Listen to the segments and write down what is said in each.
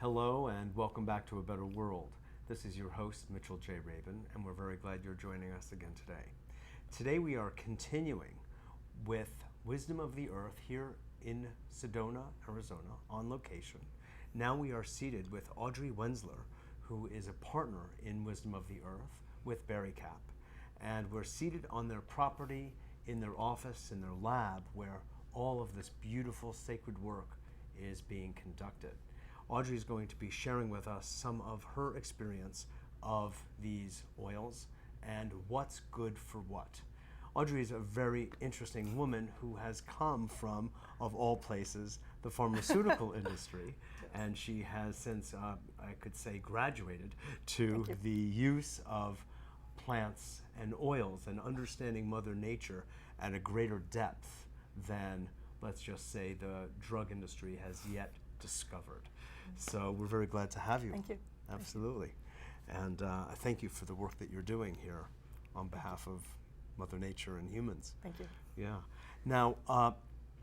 Hello and welcome back to A Better World. This is your host, Mitchell Rabin, and we're very glad you're joining us again today. Today we are continuing with Wisdom of the Earth here in Sedona, Arizona, on location. Now we are seated with Audre Wenzler, who is a partner in Wisdom of the Earth with Berrycap. And we're seated on their property, in their office, in their lab, where all of this beautiful sacred work is being conducted. Audre is going to be sharing with us some of her experience of these oils and what's good for what. Audre is a very interesting woman who has come from, of all places, the pharmaceutical industry, and she has since, I could say, graduated to the use of plants and oils and understanding Mother Nature at a greater depth than, let's just say, the drug industry has yet discovered. So we're very glad to have you. Thank you. Absolutely. And I thank you for the work that you're doing here on behalf of Mother Nature and humans. Thank you. Yeah. Now,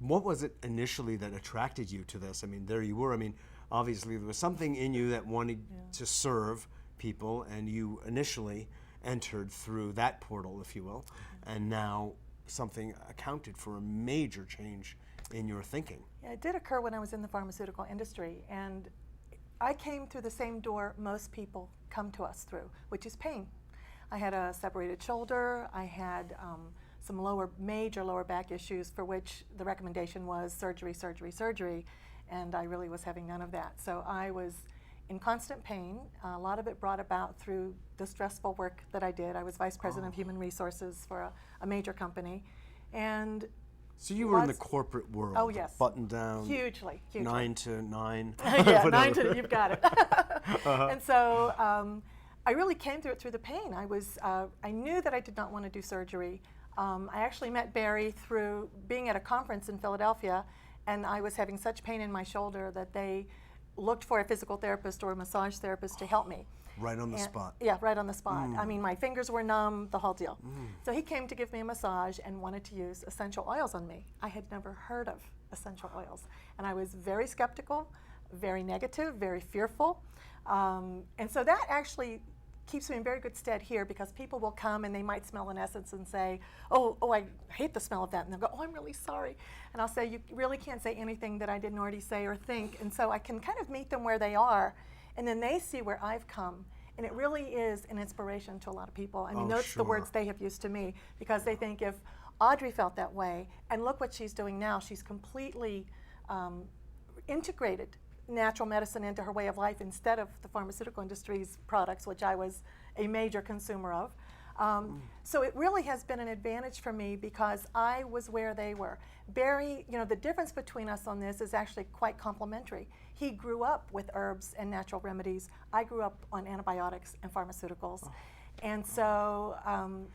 what was it initially that attracted you to this? I mean, there you were. I mean, obviously there was something in you that wanted to serve people, and you initially entered through that portal, if you will, and now something accounted for a major change in your thinking. Yeah, it did occur when I was in the pharmaceutical industry, and I came through the same door most people come to us through, which is pain. I had a separated shoulder. I had some major lower back issues for which the recommendation was surgery, surgery, surgery, and I really was having none of that. So I was in constant pain. A lot of it brought about through the stressful work that I did. I was vice president of human resources for a major company, and so you were in the corporate world. Oh yes, buttoned down. Hugely. 9 to 9. Yeah, 9 to, you've got it. And so I really came through it through the pain. I knew that I did not want to do surgery. I actually met Barry through being at a conference in Philadelphia, and I was having such pain in my shoulder that they looked for a physical therapist or a massage therapist to help me. Right on the spot. Yeah, right on the spot. I mean, my fingers were numb, the whole deal. So he came to give me a massage and wanted to use essential oils on me. I had never heard of essential oils, and I was very skeptical, very negative, very fearful. And so that actually keeps me in very good stead here, because people will come and they might smell an essence and say, oh, I hate the smell of that. And they'll go, oh, I'm really sorry. And I'll say, you really can't say anything that I didn't already say or think. And so I can kind of meet them where they are, and then they see where I've come. And it really is an inspiration to a lot of people. I mean, those are the words they have used to me, because they think if Audre felt that way, and look what she's doing now, she's completely integrated natural medicine into her way of life instead of the pharmaceutical industry's products, which I was a major consumer of. So it really has been an advantage for me, because I was where they were. Barry, the difference between us on this is actually quite complementary. He grew up with herbs and natural remedies. I grew up on antibiotics and pharmaceuticals. And so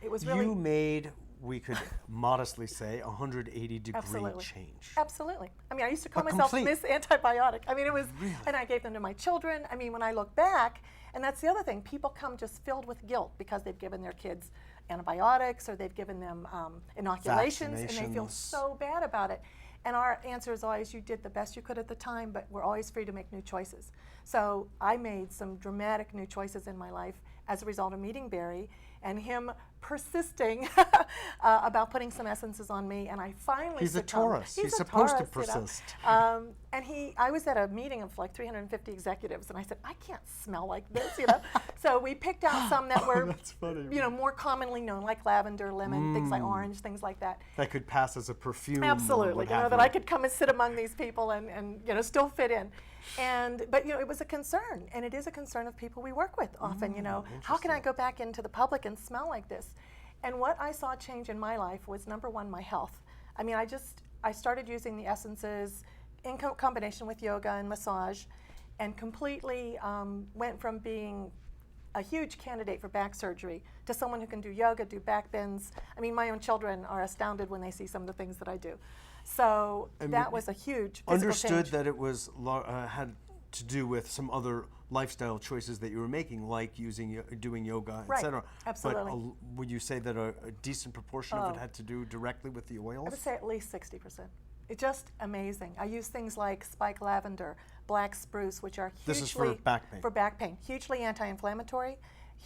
it was really... You made, we could modestly say, 180-degree change. Absolutely. I mean, I used to call myself Miss Antibiotic. I mean, it was, and I gave them to my children. I mean, when I look back, and that's the other thing, people come just filled with guilt because they've given their kids antibiotics, or they've given them inoculations, and they feel so bad about it. And our answer is always, you did the best you could at the time, but we're always free to make new choices. So I made some dramatic new choices in my life as a result of meeting Barry and him persisting about putting some essences on me, and I finally He's succumbed. a Taurus. He's supposed to persist. And I was at a meeting of like 350 executives, and I said, I can't smell like this, So we picked out some that were, that's funny. More commonly known, like lavender, lemon, things like orange, things like that. That could pass as a perfume. Absolutely, that I could come and sit among these people and still fit in. But it was a concern, and it is a concern of people we work with often, how can I go back into the public and smell like this? And what I saw change in my life was, number one, my health. I mean, I started using the essences in combination with yoga and massage, and completely went from being a huge candidate for back surgery to someone who can do yoga, do back bends. I mean, my own children are astounded when they see some of the things that I do. So that was a huge physical understood change. That it was had to do with some other lifestyle choices that you were making, like doing yoga, etc. Absolutely. But would you say that a decent proportion of it had to do directly with the oils? I would say at least 60%. It's just amazing. I use things like spike lavender, black spruce, which are hugely This is for back pain. For back pain, hugely anti-inflammatory,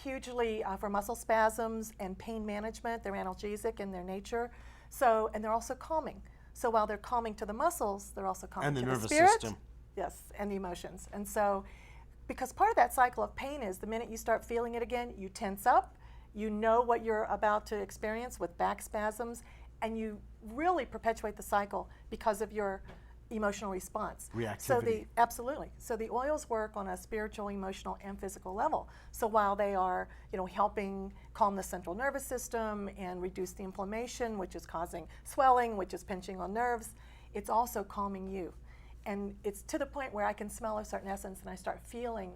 hugely for muscle spasms and pain management. They're analgesic in their nature, so and they're also calming. So while they're calming to the muscles, they're also calming And the to nervous the spirit. system. Yes, and the emotions. And so, because part of that cycle of pain is the minute you start feeling it again, you tense up. You know what you're about to experience with back spasms, and you really perpetuate the cycle because of your emotional response. Reactivity. Absolutely. So the oils work on a spiritual, emotional, and physical level. So while they are, helping calm the central nervous system and reduce the inflammation, which is causing swelling, which is pinching on nerves, it's also calming you. And it's to the point where I can smell a certain essence and I start feeling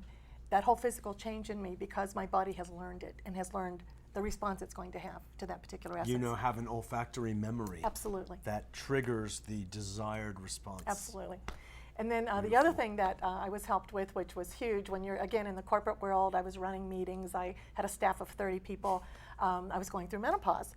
that whole physical change in me because my body has learned it and has learned the response it's going to have to that particular essence. Have an olfactory memory. Absolutely. That triggers the desired response. Absolutely. And then the other thing that I was helped with, which was huge, when you're, again, in the corporate world, I was running meetings, I had a staff of 30 people, I was going through menopause.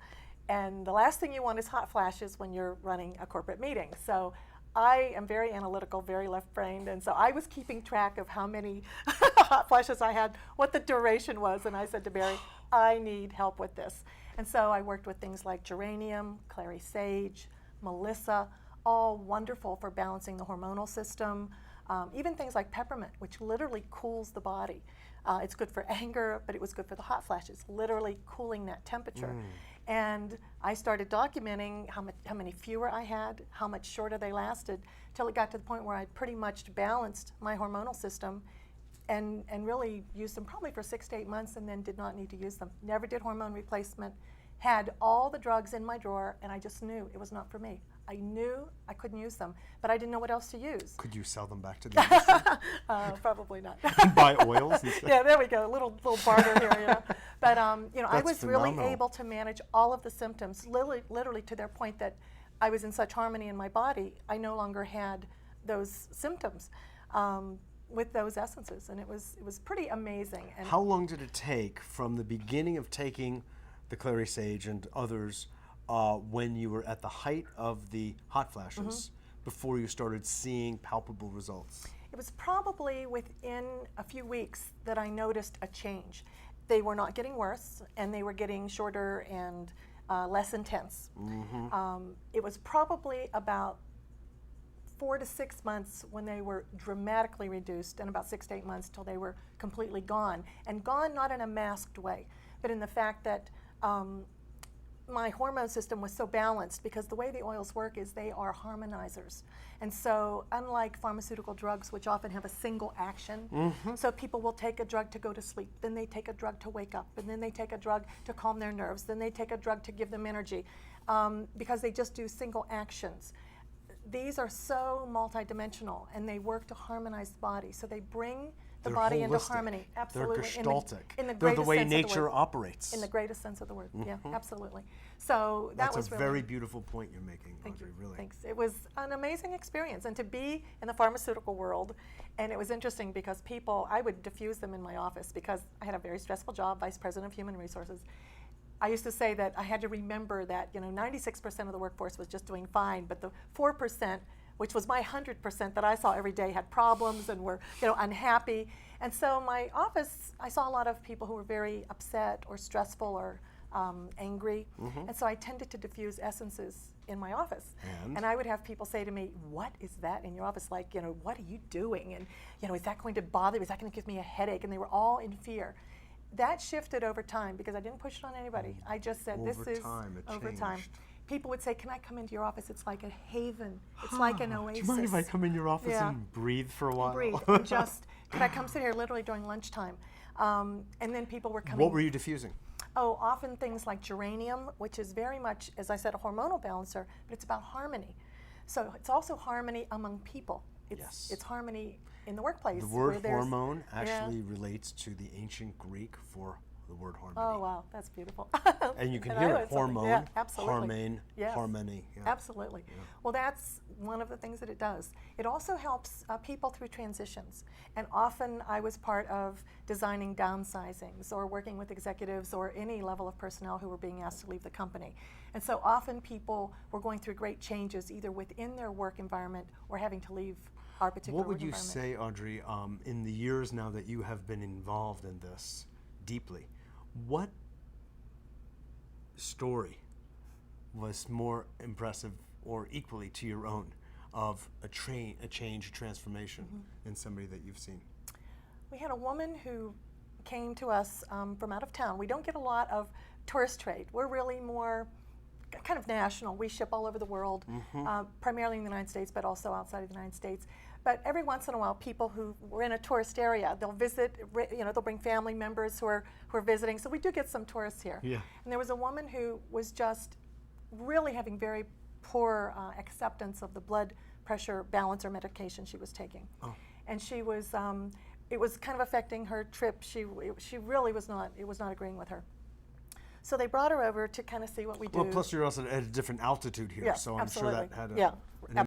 And the last thing you want is hot flashes when you're running a corporate meeting. So I am very analytical, very left-brained, and so I was keeping track of how many hot flashes I had, what the duration was, and I said to Barry, I need help with this. And so I worked with things like geranium, clary sage, melissa, all wonderful for balancing the hormonal system, even things like peppermint, which literally cools the body. It's good for anger, but it was good for the hot flashes, literally cooling that temperature. And I started documenting how many fewer I had, how much shorter they lasted, till it got to the point where I pretty much balanced my hormonal system and really used them probably for 6 to 8 months and then did not need to use them. Never did hormone replacement, had all the drugs in my drawer, and I just knew it was not for me. I knew I couldn't use them, but I didn't know what else to use. Could you sell them back to the industry? Probably not. Buy oils instead? Yeah, there we go. A little barter here, But I was really phenomenal. able to manage all of the symptoms, literally to their point that I was in such harmony in my body. I no longer had those symptoms with those essences, and it was pretty amazing. And How long did it take from the beginning of taking the clary sage and others when you were at the height of the hot flashes before you started seeing palpable results? It was probably within a few weeks that I noticed a change. They were not getting worse, and they were getting shorter and less intense. It was probably about 4 to 6 months when they were dramatically reduced, and about 6 to 8 months till they were completely gone. And gone not in a masked way, but in the fact that my hormone system was so balanced, because the way the oils work is they are harmonizers. And so unlike pharmaceutical drugs, which often have a single action, so people will take a drug to go to sleep, then they take a drug to wake up, and then they take a drug to calm their nerves, then they take a drug to give them energy, because they just do single actions. These are so multidimensional, and they work to harmonize the body. So they bring the body into holistic. harmony. Absolutely. They're gestaltic. In the They're the greatest way sense of the nature word. operates. In the greatest sense of the word. Yeah, absolutely. So that That's was a really very beautiful point you're making, Thank Audre, you. really. Thanks. It was an amazing experience, and to be in the pharmaceutical world, and it was interesting because I would diffuse them in my office because I had a very stressful job, Vice President of Human Resources. I used to say that I had to remember that 96% of the workforce was just doing fine, but the 4%, which was my 100% that I saw every day, had problems and were unhappy. And so my office, I saw a lot of people who were very upset or stressful or angry. And so I tended to diffuse essences in my office. And I would have people say to me, what is that in your office? Like, what are you doing? And, is that going to bother me? Is that going to give me a headache? And they were all in fear. That shifted over time because I didn't push it on anybody. I just said, Over this is time, it over time. changed. People would say, can I come into your office? It's like a haven. It's like an oasis. Do you mind if I come in your office Yeah. and breathe for a while? Breathe. And just, can I come sit here literally during lunchtime? And then people were coming. What were you diffusing? Oh, often things like geranium, which is very much, as I said, a hormonal balancer, but it's about harmony. So it's also harmony among people. It's harmony in the workplace. The word where there's- hormone actually relates to the ancient Greek for the word harmony. Oh, wow, that's beautiful. And you can And hear I know it, it's something- hormone, yeah, absolutely. harmony, Yes. harmony. Yeah. Absolutely. Well, that's one of the things that it does. It also helps people through transitions. And often I was part of designing downsizings or working with executives or any level of personnel who were being asked to leave the company. And so often people were going through great changes either within their work environment or having to leave our particular What would work you environment. say, Audre, in the years now that you have been involved in this deeply, what story was more impressive or equally to your own of a change, a transformation in somebody that you've seen? We had a woman who came to us from out of town. We don't get a lot of tourist trade. We're really more kind of national. We ship all over the world, primarily in the United States, but also outside of the United States. But every once in a while, people who were in a tourist area, they'll visit, they'll bring family members who are visiting. So we do get some tourists here. Yeah. And there was a woman who was just really having very poor acceptance of the blood pressure balancer medication she was taking. Oh. And she was, it was kind of affecting her trip. She really was not, it was not agreeing with her. So they brought her over to kind of see what we do. Well, plus you're also at a different altitude here, Yeah, so I'm absolutely. sure that had Yeah. an